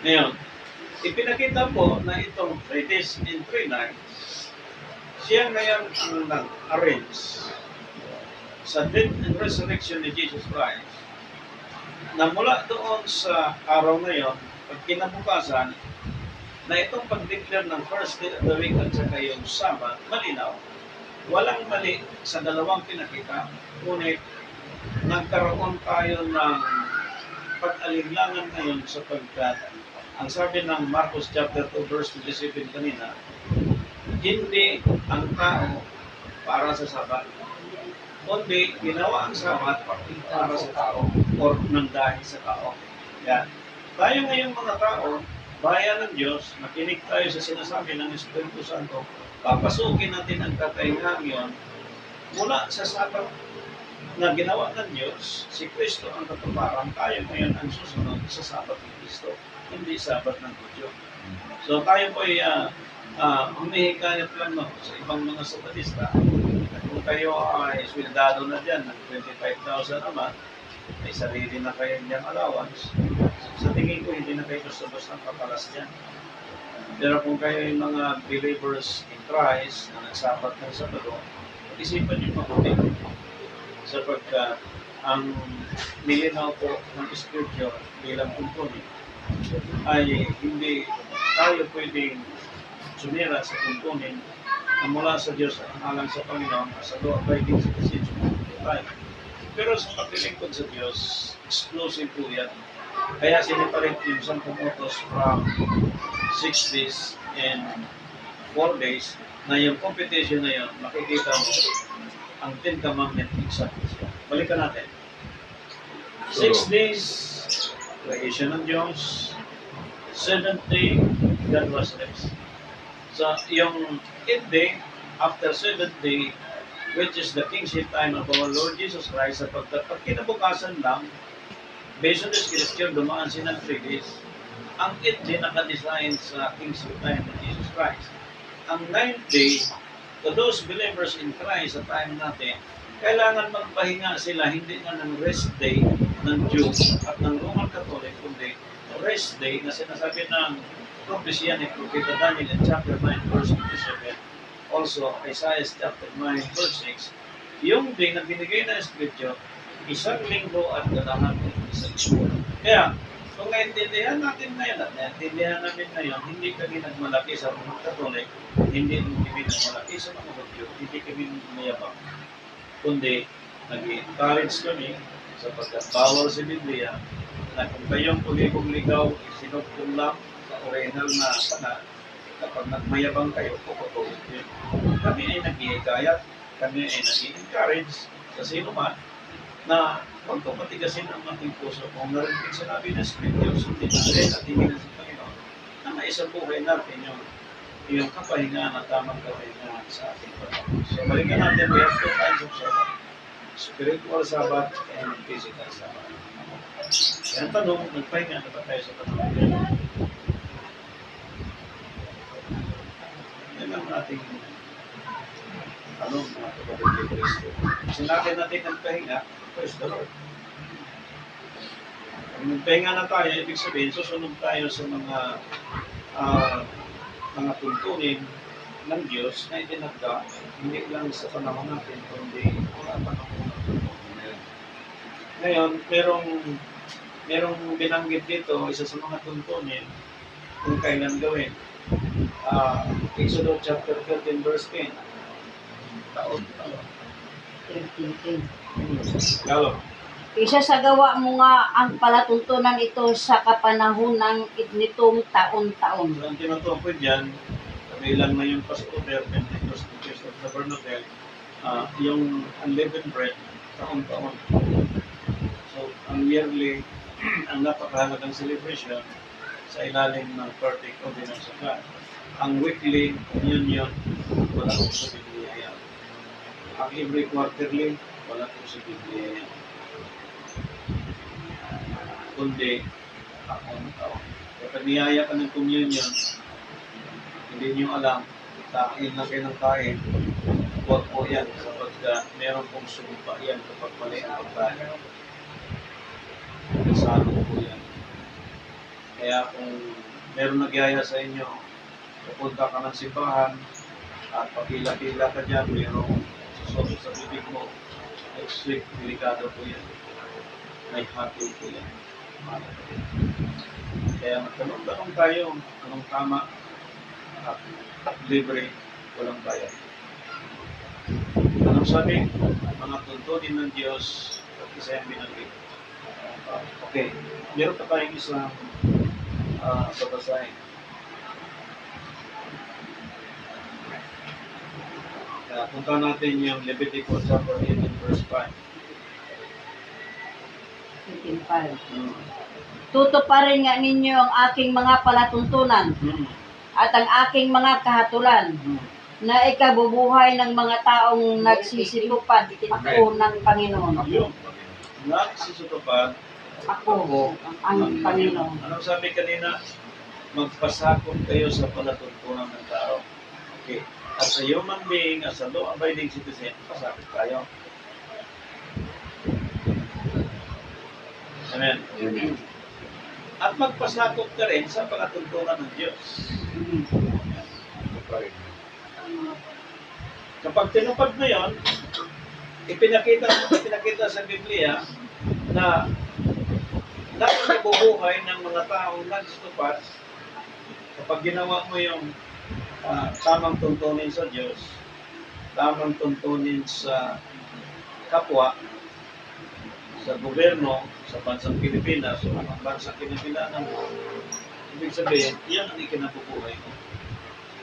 Ngayon, ipinakita po na itong 3 days and 3 nights, siya ngayon ang nag-arrange sa death and resurrection ni Jesus Christ na mula doon sa araw na yon, pag kinabukasan, na itong pag-declare ng first day of the week at saka yung Sabbath, malinaw. Walang mali sa dalawang pinakita, ngunit nagkaroon tayo ng pag-alinlangan ngayon sapagkat ang sabi ng Marcos chapter 2 verse 27 kanina, hindi ang tao para sa Sabat, kundi ginawa ang Sabat para sa tao or nang dahil sa tao. Yan. Tayo ngayong mga tao, bayan ng Diyos, makinig tayo sa sinasabi ng Espiritu Santo, papasukin natin ang kakaingang yon mula sa Sabat na ginawa ng Diyos. Si Kristo ang katuparan, tayo ngayon ang susunod sa Sabat ni Kristo, hindi Sabat ng Kudyo. So tayo po ay humihikayat lang sa ibang mga sabatista. Kung kayo ay swildado na dyan ng 25,000 naman, may sarili na kayo niyang allowance. Sa tingin ko, hindi na kayo basta-basta papalas dyan. Pero kung kayo yung mga believers in Christ na nagsabat ng Sabado, isipan niyo mabuti. Sapagkat ang nilinaw po ng Scripture bilang tuntunin ay hindi tayo pwedeng sumira sa tuntunin na mula sa Diyos at alang sa Panginoon sa law abiding sa decision tayo. Pero sa paglilingkod sa Diyos, exclusive po yan. Kaya siniparit yung 10 utos from 6 days and 4 days na yung competition na yun, makikita mo ang 10 commandment exactly siya. Balikan natin. 6 days, creation ng Diyos. 7th day, God was rest. So, yung 8th day, after 7th day, which is the kingship time of our Lord Jesus Christ, sapagkat pag kinabukasan lang, based on the scripture, dumaan siya ng 3 days. Ang 8th day nakadesign sa kingship time of Jesus Christ. Ang 9th day, to those believers in Christ sa time natin, kailangan magpahinga sila, hindi nga ng rest day ng Jews at ng Roman Catholic, kundi rest day na sinasabi ng propesya ni Propeta Daniel in chapter 9 verse 27, also Isaiah chapter 9 verse 6, yung day na binigay na Scripture, isang linggo at kalahati isang linggo. Kaya, kung naintindihan natin ngayon at naintindihan namin ngayon, hindi kami nagmalaki sa mga Katolik, hindi kami nagmalaki sa mga Hudyo, hindi kami mayabang, kundi nag-encourage kami sapagkat bawal sa Biblia na kung kayong puligong ligaw, sinugtong lang sa original na sana, kapag nagmayabang kayo, puputulog yun. Kami ay nag-iikayat, kami ay nag-encourage sa sino man na huwag kong matigasin ang ating puso kung narinig sinabi ng Scripture, sundin natin at hingin sa Panginoon na maisabuhay natin yung kapahingaan at tamang kapahingaan sa ating pagkakas. So, balikan natin, we have 2 kinds of Sabbath. Spiritual Sabbath and physical Sabbath. Kaya ang tanong, nagpahinga na ba tayo sa pagkakas? Yan ang ating tanong, mga kapatid ni Kristo. Sinabi natin ang pahinga, praise the Lord. Kung nagpahinga na tayo, ibig sabihin, susunod tayo sa mga tuntunin ng Diyos na itinagda, hindi lang sa panahon natin, kundi sa panahon natin. Ngayon, merong binanggit dito, isa sa mga tuntunin, kung kailan gawin. Exodus chapter 13 verse 10. Taon. 13. Galo. Isasagawa mo nga ang palatuntunan ito sa kapanahon ng nitong taon-taon. So, ang tinutukoy dyan, kabilang na yung Passover, Pentecost, Feast of Tabernacle, yung unleavened bread, taon-taon. So, ang yearly, ang napakahalagang celebration sa ilalim ng Perfect Ordinance of God. Ang weekly communion, wala ko sa Biblia yan. Ang every quarterly, wala ko sa Biblia yan. Kundi, taon-taon. Kapag niyaya ka ng communion, hindi niyo alam, kain lang kayo ng kain, huwag po yan, sapagkat meron pong sumpa yan kapag mali ang pagkain. Kasano po yan. Kaya kung meron nagyaya sa inyo, pupunta ka ng simbahan, at pagkila-kila ka dyan, mayroong susunod sa bibig mo, ay sweet, delikado po yan. May hatol po yan. Kaya magtanong-tanong tayo, anong tama, at libre, walang bayad. Anong sabi? Mga tuntunin ng Diyos at isa yung binanggit. Okay, meron pa tayong isang babasahin. Punta natin yung Leviticus chapter 18 verse 5. 18:5. Tutuparin nga ninyo ang aking mga palatuntunan at ang aking mga kahatulan na ikabubuhay ng mga taong nagsisitupad ako ng Panginoon. Yung nagsusutupad Ako ang Panginoon. Anong sabi kanina? Magpasakop kayo sa palatuntunan ng tao. Okay. As a human being, as a law-abiding citizen, pasakop tayo. Amen. Amen. At magpasakop ka rin sa palatuntunan ng Diyos. Kapag tinupad mo yun, ipinakita sa Biblia na dapat nabubuhay ng mga taong nagsitupad kapag ginawa mo yung tamang tuntunin sa Diyos, tamang tuntunin sa kapwa, sa gobyerno, sa bansang Pilipinas, o ang bansang Pilipinas mo, ibig sabihin, yan ang ikinabubuhay mo.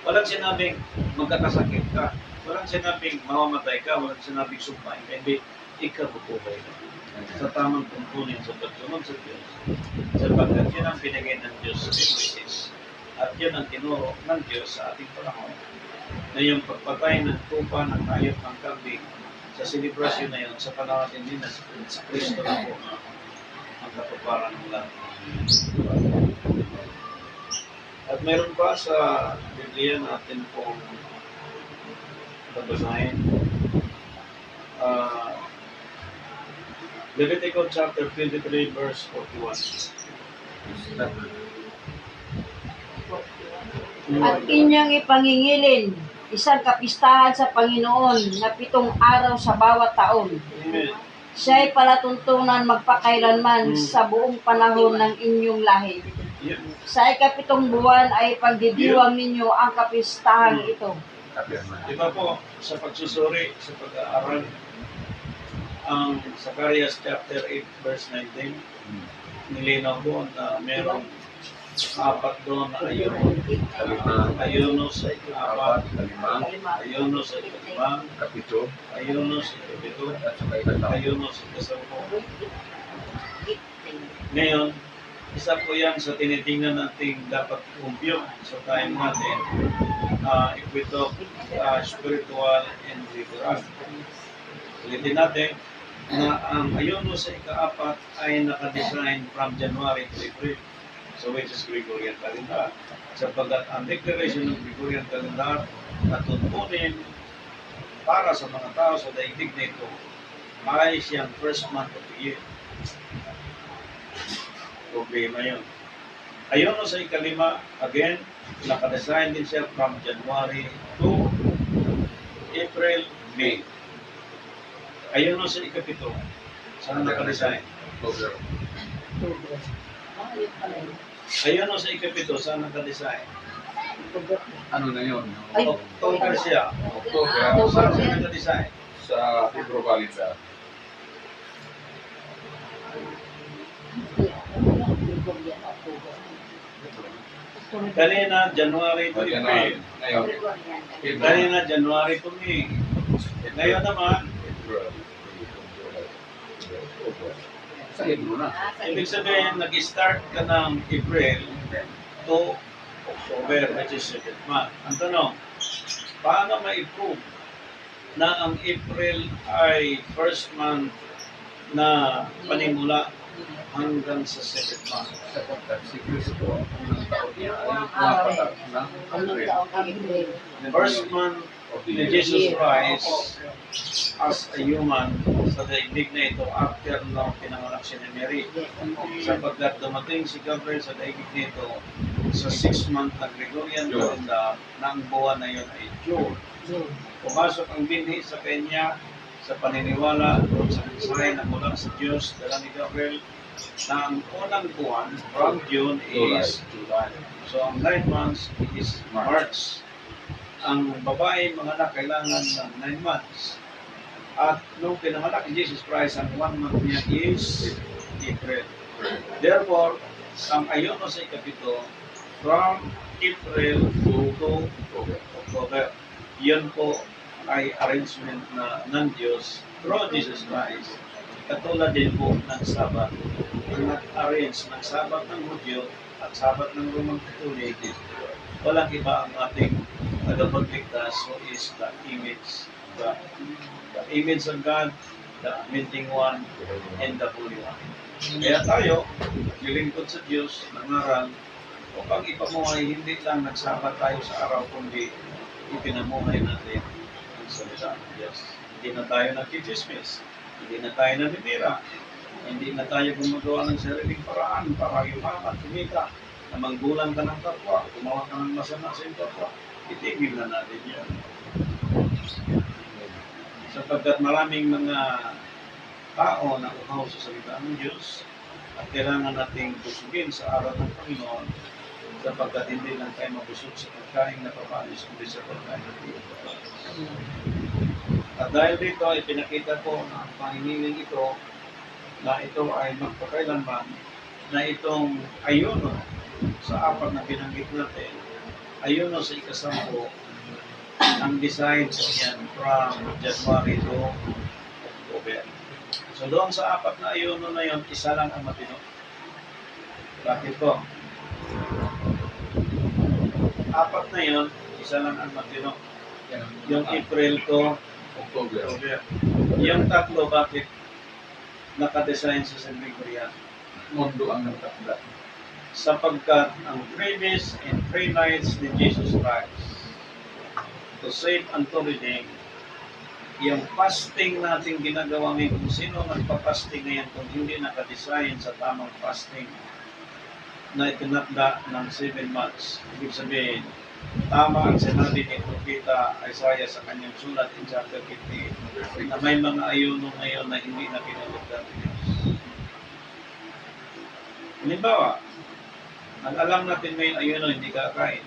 Walang sinabing magkakasakit ka, walang sinabing mamamatay ka, walang sinabing sumpain ka, hindi, ikabubuhay ka. Sa tamang tuntunin sa pagsunod sa Diyos, sapagkat yun ang pinigay ng Diyos sa Moses, at yun ang tinuro ng Diyos sa ating panahon, na yung pagpatay ng tupa ng hayop ng kambing sa selebrasyon na yun, sa panahon din na sa Kristo na po ang katuparan ng lahat. At mayroon pa sa Biblia natin pong babasahin. Leviticus chapter 23 verse 41. At inyong ipangingilin isang kapistahan sa Panginoon na 7 araw sa bawat taon. Amen. Siya'y palatuntunan magpakailanman sa buong panahon ng inyong lahi. Yan. Sa ika-7 buwan ay pagdidiwang ninyo ang kapistahang ito. Diba po, sa pagsusuri, sa pag-aaral, ang Zacarias chapter 8 verse 19, nilinaw doon na merong 4 doon na ayunos sa ika-4, ayunos sa ika-5, ayunos sa ika-7, ayunos sa ika-10. Ngayon, isa po yan sa tinitingnan natin dapat compute sa time natin, if we talk spiritual and literal. Ulitin natin na ang ayunos sa ika-4 ay nakadesign from January to April. So which is Gregorian calendar. Sapagkat ang declaration ng Gregorian calendar na tuntunin para sa mga tao sa daigdig nito ay siyang first month of the year. Problema yun. Ayunos sa ika-5, again, nakadesign din siya from January to April, May. Ayunos sa ika-7, saan nakadesign? Ayunos sa ika-7, saan nakadesign? Ano na yun? October siya. October. Saan siya nakadesign? Sa Hebrew calendar. Kanina, January to April. Ngayon, Kanina, January to May. Ngayon naman, sa Hebrew na. ibig sabihin, nag-start ka ng April to October, which is 7th month. Ang tanong, paano ma-improve na ang April ay first month na panimula hanggang sa 7th month? Sapagkat si Kristo ang unang taon niya ay Wow. Mapatak ng Anong April. taong April? first month Of the ni year. Jesus Christ as a human sa daigdig na ito after no pinanganak siya ni Mary. Sapagkat dumating si Gabriel sa daigdig nito sa 6 month na Gregorian June. calendar na ang buwan na yun ay June. June. Pumasok ang binhi sa kanya sa paniniwala at sa mensahe na mula sa Diyos dala ni Gabriel na ang unang buwan from June is July. So ang 9 months is March. Ang babae mga anak kailangan ng 9 months. At nung pinanganak ni Jesus Christ, ang 1 month niya is April. Therefore, ang ayuno sa ikapito, from April to October, yun po ay arrangement na ng Diyos through Jesus Christ. Katulad din po ng Sabat. Ang nag-arrange ng Sabat ng Hudyo at Sabat ng Roman Catholic, walang iba ang ating tagapagligtas who is the image of God. The image of God, the Anointing One, and the Holy One. Kaya tayo, nilingkod sa Diyos, nangaral, upang ipamuhay, hindi lang nagsama tayo sa araw, kundi ipinamuhay natin ang salita ng Diyos. Hindi na tayo nagkichismis, hindi na tayo nanitira, hindi na tayo gumagawa ng sariling paraan para yumaman, kumita, na manggulang ka ng kapwa, gumawa ka ng masama sa iyong kapwa, itigil na natin yan. Sapagkat maraming mga tao na uhaw sa salita ng Diyos at kailangan nating busugin sa araw ng Panginoon sapagkat hindi lang tayo mabusog sa pagkain na papalis kundi sa pagkain na pagkain. At dahil dito ay pinakita ko na ang pahiniling ito na ito ay magpakailanman na itong ayuno sa apat na binanggit natin, ayuno sa ikasampu, ang design sa yan from January to October. So doon sa apat na ayuno na yon, isa lang ang matino. Bakit po? Apat na yon, isa lang ang matino. Yung April to October. October. Yung tatlo, bakit nakadesign sa San Gregorian? Mundo ang nagtakda. Sapagkat ang 3 days and 3 nights ni Jesus Christ to save and to redeem, yung fasting natin ginagawa ngayon, kung sino nagpa-fasting ngayon kung hindi nakadesign sa tamang fasting na itinakda ng 7 months, ibig sabihin, tama ang sinabi ni Propeta Isaiah sa kanyang sulat in chapter 15 na may mga ayuno ngayon na hindi na kinalugdan ni Diyos. Halimbawa, ang alam natin may ayuno, hindi kakain.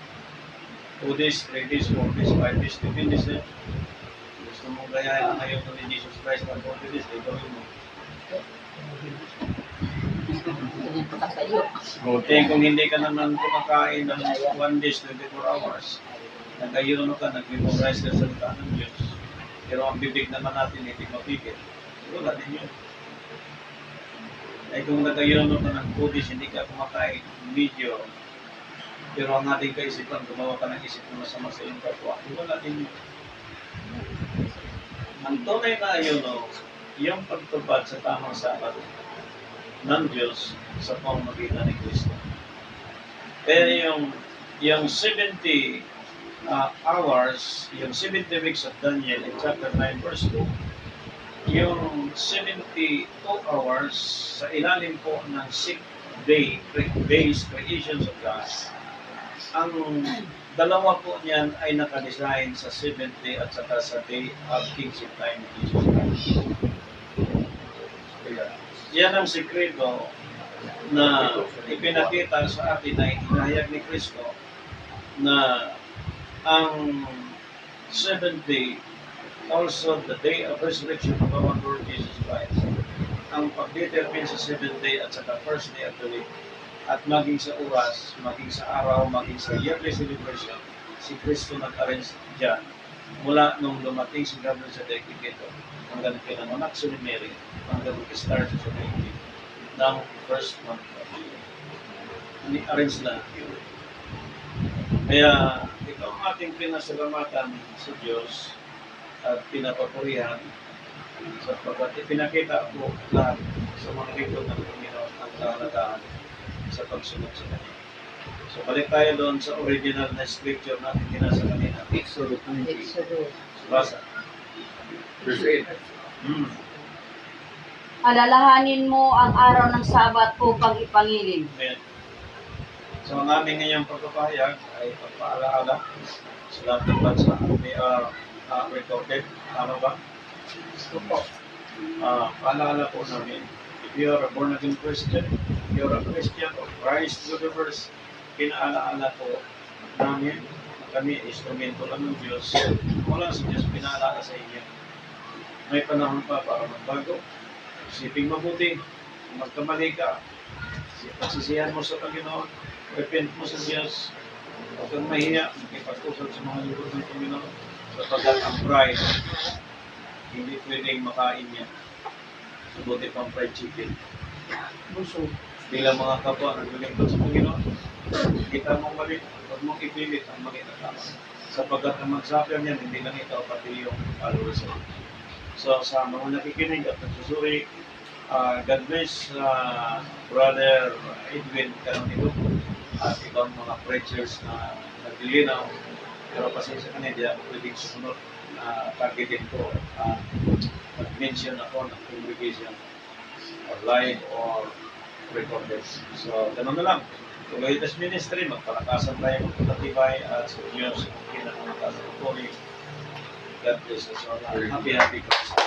2 days, 3 days, 4 days, 5 days, 15 days. Gusto mo gayahin ang ayuno ni Jesus Christ ng 40 days, ito mo. Buti kung hindi ka naman kumakain ng 1 days, 24 hours, nag-ayuno ka, nag-memorize ka sa salita ng Diyos. Pero ang bibig naman natin hindi mapigil. Wala din yun. Ay kung nag-ayuno ka ng 2 days, hindi ka kumakain, medyo, pero ang ating kaisipan, gumawa ka ng isip na masama sa iyong kapwa, wala din yun. Ang tunay na ayuno, yung pagtupad sa tamang sabat ng Diyos sa pamamagitan ni Kristo. Pero yung 70 hours, yung 70 weeks of Daniel in chapter 9 verse 2, yung 72 hours sa ilalim po ng 6 days creations of God. Ang dalawa po niyan ay nakadesign sa 70 at saka sa day of kingship time ni Jesus Christ. Yan ang sikreto na ipinakita sa atin na inihayag ni Kristo na ang 70 also the day of resurrection of our Lord Jesus Christ. Ang pag-determine sa 7th day at saka first day of the week at maging sa oras, maging sa araw, maging sa yearly celebration, si Kristo nag-arrange dyan mula nung dumating si Gabriel sa daigdig ito hanggang pinanganak si Mary hanggang mag-start sa daigdig ng first month of the year. Ni-arrange na yun. Kaya ito ang ating pinasalamatan sa Diyos at pinapapurihan sapagkat ipinakita ko lahat sa mga lingkod ng Panginoon ang kahalagahan sa pagsunod sa Kanya. So balik tayo doon sa original na scripture natin kinasa kanina. Exodus 20. Exodus. Basa. Verse 8. Alalahanin mo ang araw ng Sabat upang ipangilin. Ayan. So ang aming ngayong pagpapahayag ay pagpaalaala sa lahat ng bansa. We are recorded. Tama ba? Opo. Paalala po namin, if you are a born-again Christian, if you are a Christian of Christ universe, pinaalaala po namin na kami instrumento lang ng Diyos. Wala sa Diyos pinaalala sa inyo. May panahon pa para magbago. Isipin mabuti, kung magkamali ka, pagsisihan mo sa Panginoon, repent mo sa Diyos, huwag kang mahiya, makipag-usap sa mga libro ng Panginoon, sapagkat ang pride, hindi pwedeng makain niya. Subuti pang fried chicken. Busog. Bilang mga kapwa na naglingkod sa Panginoon, kita mong mali, huwag mong ipilit ang mali na tama. Sapagkat ang magsapir niyan, hindi lang ikaw, pati yung followers mo. So sa mga nakikinig at nagsusuri, God bless Brother Edwin Canonigo at ibang mga preachers na naglilinaw. Pero pasensya ka niya, pwedeng sumunod na targetin ko mag-mention ako ng congregation or live or recorded. So, ganun na lang. Tuloy this ministry, magpalakasan tayo, magpatibay at sa Diyos, kinakamakas ng puri. God bless us all. Happy Christmas.